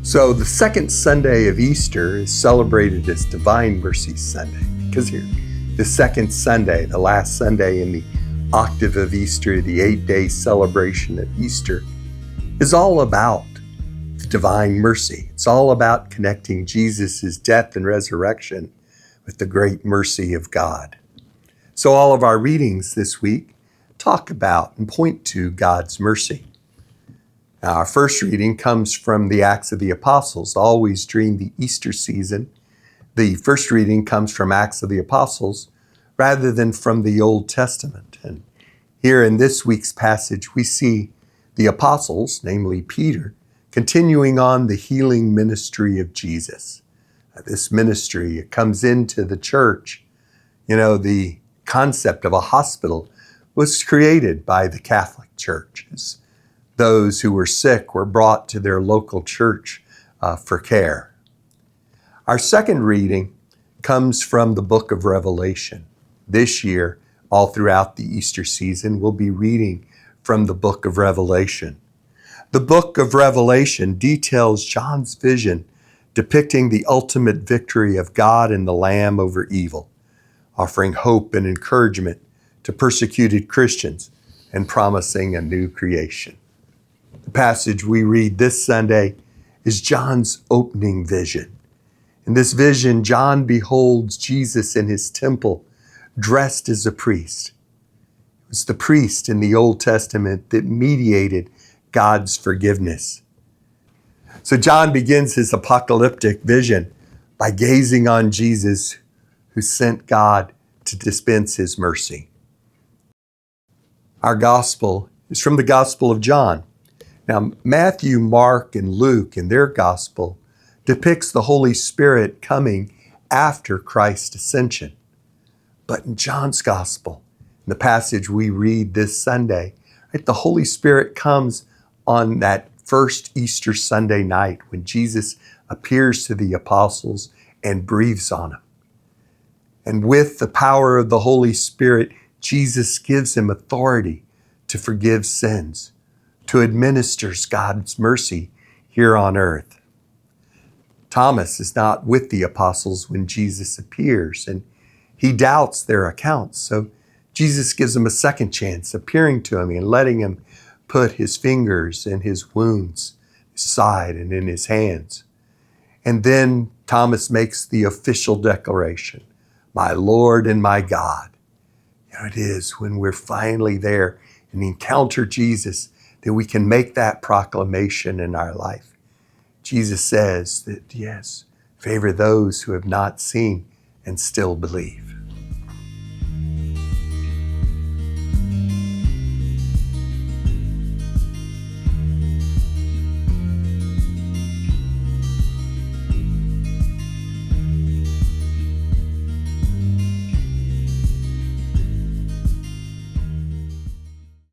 So the second Sunday of Easter is celebrated as Divine Mercy Sunday because here, the second Sunday, the last Sunday in the octave of Easter, the 8-day celebration of Easter, is all about the divine mercy. It's all about connecting Jesus' death and resurrection with the great mercy of God. So all of our readings this week talk about and point to God's mercy. Now, our first reading comes from the Acts of the Apostles. Always during the Easter season, the first reading comes from Acts of the Apostles rather than from the Old Testament. And here in this week's passage, we see the apostles, namely Peter, continuing on the healing ministry of Jesus. This ministry comes into the church. You know, the concept of a hospital was created by the Catholic Church. Those who were sick were brought to their local church for care. Our second reading comes from the book of Revelation. This year, all throughout the Easter season, we'll be reading from the book of Revelation. The book of Revelation details John's vision depicting the ultimate victory of God and the Lamb over evil, offering hope and encouragement to persecuted Christians and promising a new creation. The passage we read this Sunday is John's opening vision. In this vision, John beholds Jesus in his temple, dressed as a priest. It was the priest in the Old Testament that mediated God's forgiveness. So John begins his apocalyptic vision by gazing on Jesus, who sent God to dispense his mercy. Our gospel is from the Gospel of John. Now, Matthew, Mark, and Luke in their gospel depicts the Holy Spirit coming after Christ's ascension. But in John's gospel, in the passage we read this Sunday, right, the Holy Spirit comes on that first Easter Sunday night when Jesus appears to the apostles and breathes on them. And with the power of the Holy Spirit, Jesus gives him authority to forgive sins, to administer God's mercy here on earth. Thomas is not with the apostles when Jesus appears, and he doubts their accounts. So Jesus gives him a second chance, appearing to him and letting him put his fingers in his wounds, his side, and in his hands. And then Thomas makes the official declaration, "My Lord and my God." You know, it is when we're finally there and encounter Jesus that we can make that proclamation in our life. Jesus says that, yes, favor those who have not seen and still believe.